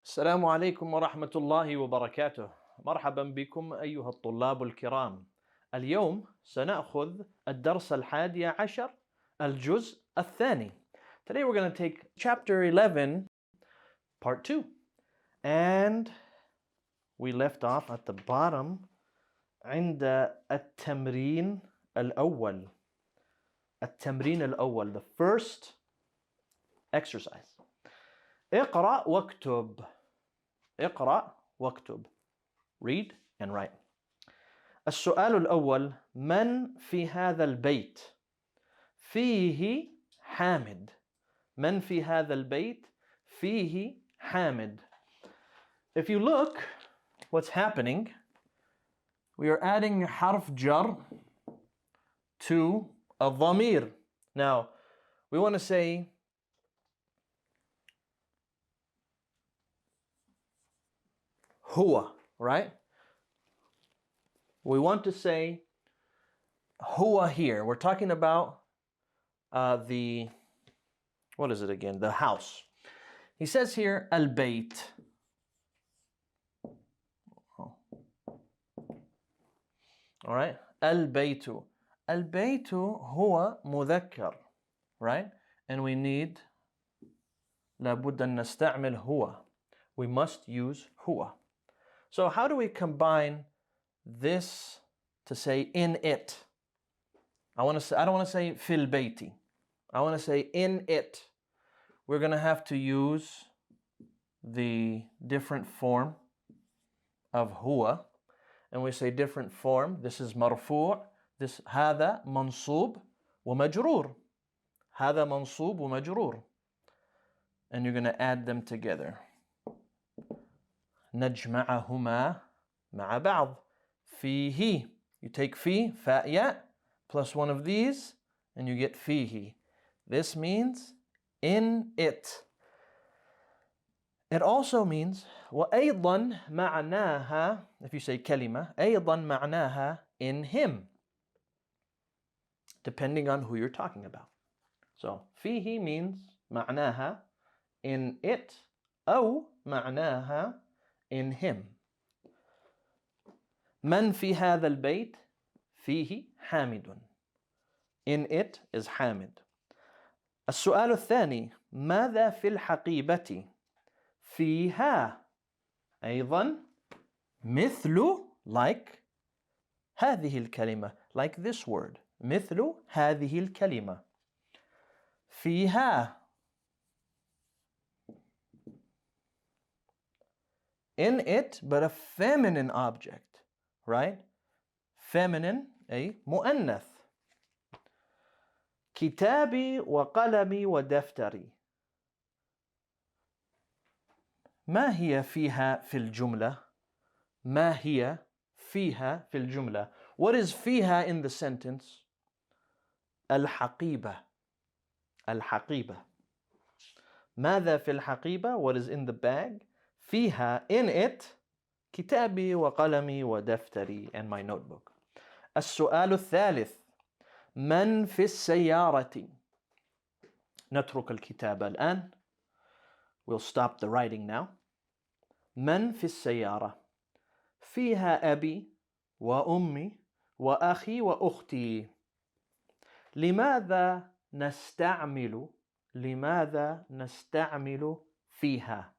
السلام عليكم ورحمة الله وبركاته. مرحبا بكم أيها الطلاب الكرام. اليوم سنأخذ الدرس الحادي عشر الجزء الثاني. Today we're going to take chapter 11 part 2 and we left off at the bottom عند التمرين الأول. التمرين الأول, the first exercise. اقرأ واكتب. اقرأ واكتب. Read and write. السؤال الأول: من في هذا البيت؟ فيه حامد. من في هذا البيت؟ فيه حامد. If you look, what's happening? We are adding حرف جر to a ضمير. Now, we want to say هو, right? We want to say هو here. We're talking about what is it again? The house. He says here البيت. All right? البيت. البيت هو مذكر, right? And we need لابد أن نستعمل هو. We must use هو. So how do we combine this to say in it? I don't want to say في البيت. I want to say in it. We're going to have to use the different form of هو. And we say different form. This is مرفوع. This هذا منصوب ومجرور. هذا منصوب ومجرور. And you're going to add them together. نجمعهما مع بعض. فيه. You take في, فاء ياء, plus one of these, and you get فيه. This means in it. It also means وأيضا معناها, if you say كلمة, أيضا معناها in him, depending on who you're talking about. So فيه means معناها in it, أو معناها in him. من في هذا البيت؟ فيه حامد. In it is حامد. السؤال الثاني: ماذا في الحقيبة؟ فيها. أيضا مثل, like هذه الكلمة, like this word. مثل هذه الكلمة. فيها. In it, but a feminine object, right? Feminine, أي مؤنث. كتابي وقلمي ودفتري. ما هي فيها في الجملة؟ ما هي فيها في الجملة? What is فيها in the sentence? الحقيبة. الحقيبة. ماذا في الحقيبة? What is in the bag? فيها, in it, كتابي وقلمي ودفتري, and my notebook. السؤال الثالث: من في السيارة؟ نترك الكتابة الآن. We'll stop the writing now. من في السيارة؟ فيها أبي وأمي وأخي وأختي. لماذا نستعمل فيها?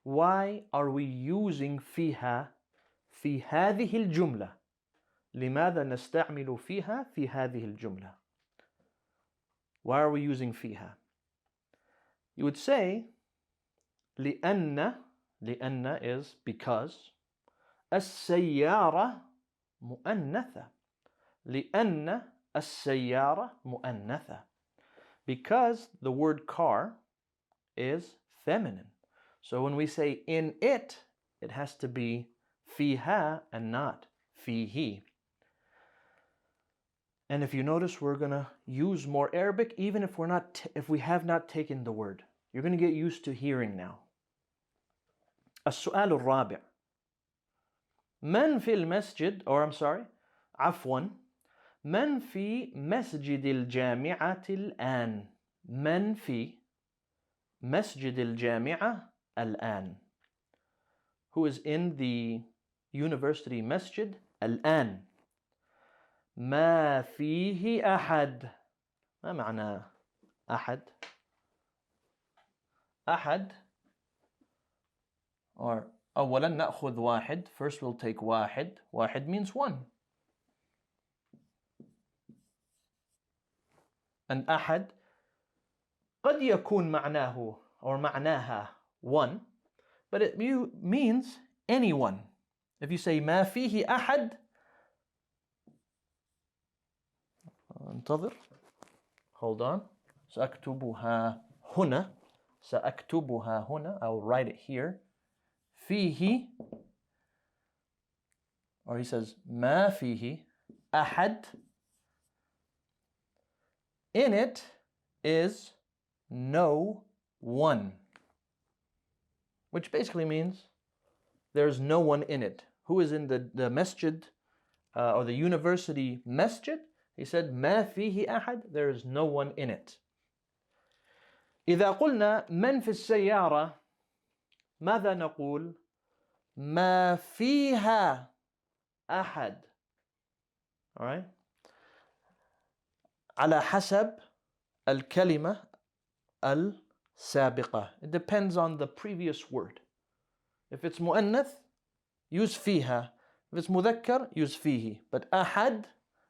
Why are we using فيها في هذه الجملة? لماذا نستعمل فيها في هذه الجملة? Why are we using فيها? You would say لأن is because السيارة مؤنثة. لأن السيارة مؤنثة. Because the word car is feminine. So when we say in it, it has to be فيها and not فيه. And if you notice, we're going to use more Arabic even if we have not taken the word. You're going to get used to hearing now. السؤال الرابع: من في المسجد, or I'm sorry, عفوا, من في مسجد الجامعة الآن؟ من في مسجد الجامعة الآن. who is in the university masjid الآن. ما فيه أحد. ما معنى أحد؟ أحد, or أولا نأخذ واحد. First we'll take واحد. واحد means one. And أحد قد يكون معناه or معناها one, but it means anyone. If you say ما فيه أحد, انتظر, hold on, سأكتبها هنا. سأكتبها هنا. I'll write it here. فيه, or he says ما فيه أحد. In it is no one, which basically means there's no one in it. Who is in the masjid or the university masjid? He said ما فيه أحد. There is no one in it. إذا قلنا من في السيارة, ماذا نقول؟ ما فيها أحد. All right? على حسب الكلمة السابقة. It depends on the previous word. If it's مؤنث, use فيها. If it's مذكر, use فيه. But أحد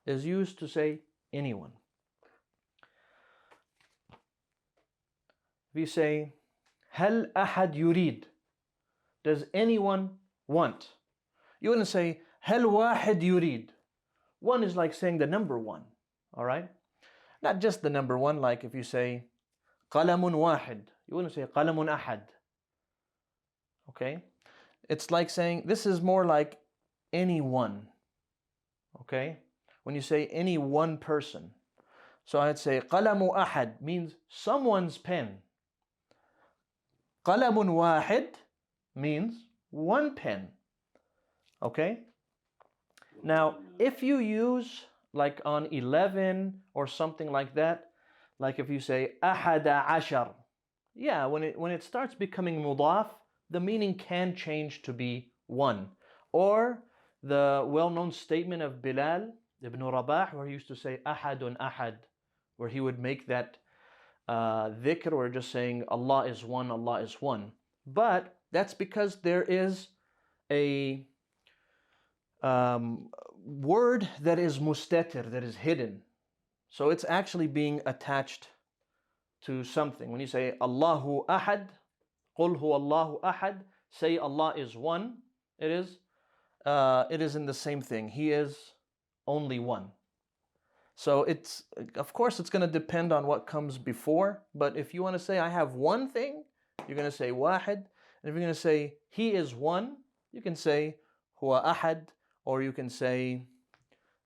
is used to say anyone. If you say هل أحد يريد, does anyone want? You wouldn't say هل واحد يريد. One is like saying the number one. All right? Not just the number one, like if you say قلم واحد, you wouldn't say قلم أحد. Okay? It's like saying, this is more like anyone. Okay? When you say any one person. So I'd say قلم أحد means someone's pen. قلم واحد means one pen. Okay? Now, if you use like on 11 or something like that, like if you say أحد عشر, yeah, when it starts becoming مضاف, the meaning can change to be one. Or the well-known statement of Bilal ibn Rabah, where he used to say أحد أحد, where he would make that dhikr, or just saying Allah is one, Allah is one. But that's because there is a word that is mustatir, that is hidden. So it's actually being attached to something. When you say Allahu Ahad, Qul huwa Allahu Ahad, say Allah is one, it is in the same thing. He is only one. So it's, of course, it's going to depend on what comes before. But if you want to say I have one thing, you're going to say wahid. And if you're going to say he is one, you can say huwa ahad, or you can say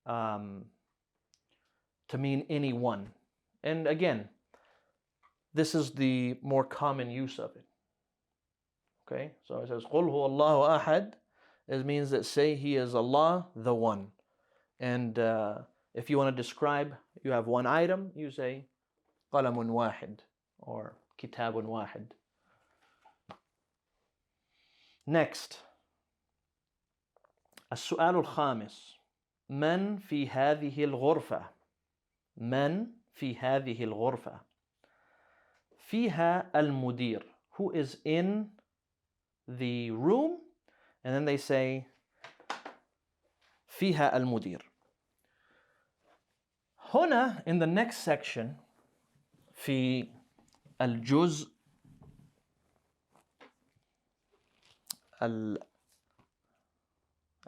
to mean any one. And again, this is the more common use of it. Okay, so it says قُلْ هُوَ اللَّهُ أَحَدٌ. It means that say he is Allah, the one. And if you want to describe, you have one item, you say قلم واحد or كتاب واحد. Next, السؤال الخامس. من في هذه الغرفة؟ من في هذه الغرفة؟ فيها المدير. Who is in the room? And then they say فيها المدير. هنا in the next section في الجزء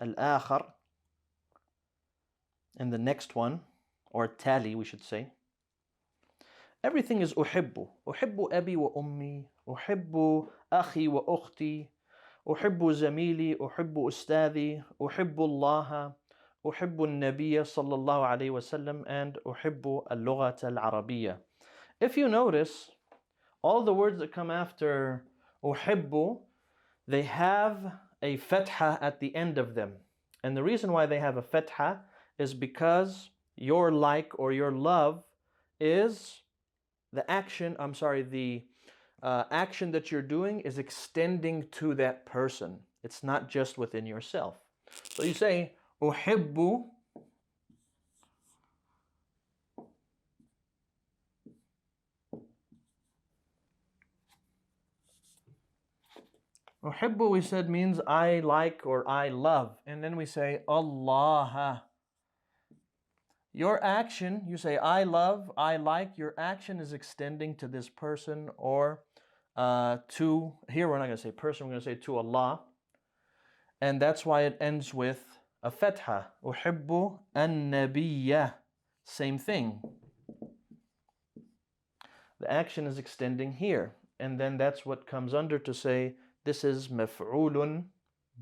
الآخر, in the next one, or التالي we should say, everything is أحب. أحب أبي وأمي. أحب أخي وأختي. أحب زميلي. أحب أستاذي. أحب الله. أحب النبي صلى الله عليه وسلم, and أحب اللغة العربية. If you notice, all the words that come after أحب, they have a fatha at the end of them. And the reason why they have a fatha is because your like or your love is the action, the action that you're doing is extending to that person. It's not just within yourself. So you say, أحب أحب, we said, means I like or I love. And then we say Allah. Your action, you say I love, I like, your action is extending to this person or to, here we're not going to say person, we're going to say to Allah. And that's why it ends with a fatha. أحب النبي. Same thing. The action is extending here. And then that's what comes under to say this is مفعول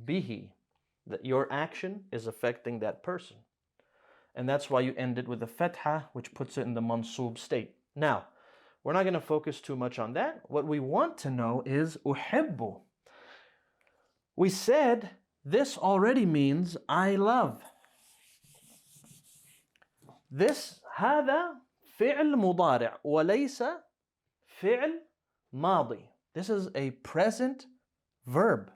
به. That your action is affecting that person. And that's why you end it with a fatha, which puts it in the mansub state. Now, we're not going to focus too much on that. What we want to know is أحب. We said this already means I love. This هذا فعل مضارع وليس فعل ماضي. This is a present verb.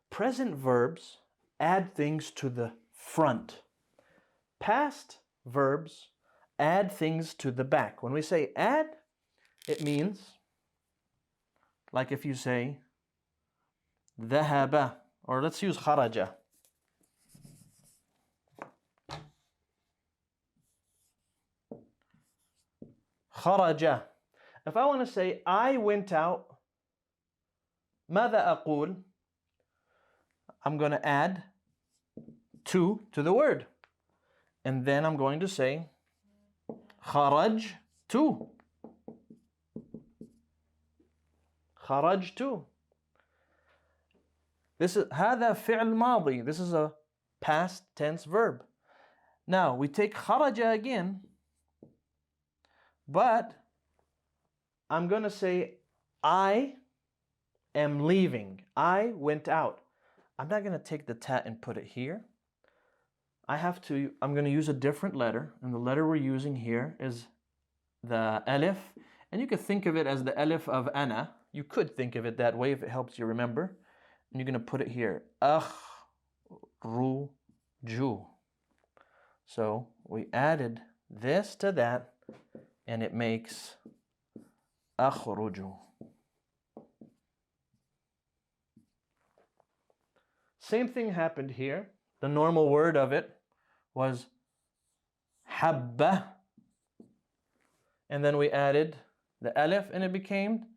Present verbs add things to the front. Past verbs add things to the back. When we say add, it means, like if you say ذهب, or let's use خرج. خرج. If I want to say I went out, ماذا أقول? I'm going to add to the word. And then I'm going to say خرجت. خرجت. This is هذا فعل ماضي. This is a past tense verb. Now we take خرج again, but I'm going to say I am leaving. I went out. I'm not going to take the ta and put it here. I'm going to use a different letter, and the letter we're using here is the alif, and you could think of it as the alif of ana. You could think of it that way if it helps you remember. And you're going to put it here. Akhruju. So we added this to that, and it makes akhruju. Same thing happened here. The normal word of it was habba, and then we added the alif, and it became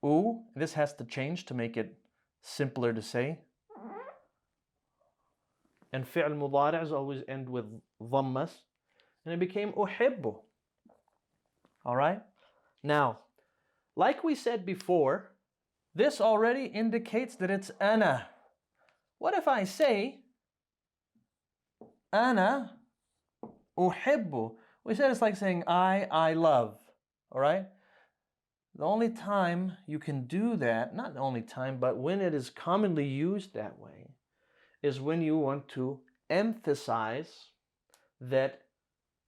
u. This has to change to make it simpler to say. And fi'l mudari's always end with dhammas, and it became uhibbu. All right. Now, like we said before, this already indicates that it's ana. What if I say ana uhibbu? We said it's like saying I love. All right? The only time you can do that, not the only time, but when it is commonly used that way, is when you want to emphasize that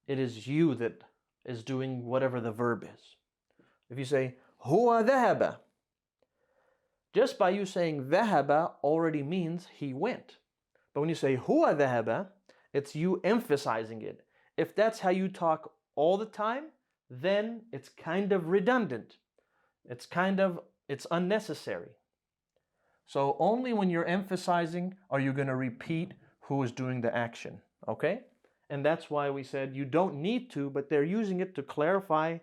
it is you that is doing whatever the verb is. If you say huwa dhahaba, just by you saying dhahaba already means he went. But when you say huwa dhahaba, it's you emphasizing it. If that's how you talk all the time, then it's kind of redundant. It's unnecessary. So only when you're emphasizing are you going to repeat who is doing the action, okay? And that's why we said you don't need to, but they're using it to clarify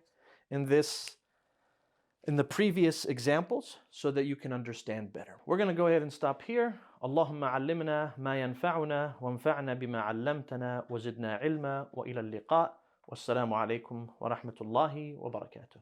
in the previous examples so that you can understand better. We're going to go ahead and stop here. Allahumma allimna ma yanfa'una wanfa'na bima 'allamtana wa zidna ilma wa ila al-liqa. Wassalamu alaikum wa rahmatullahi wa barakatuh.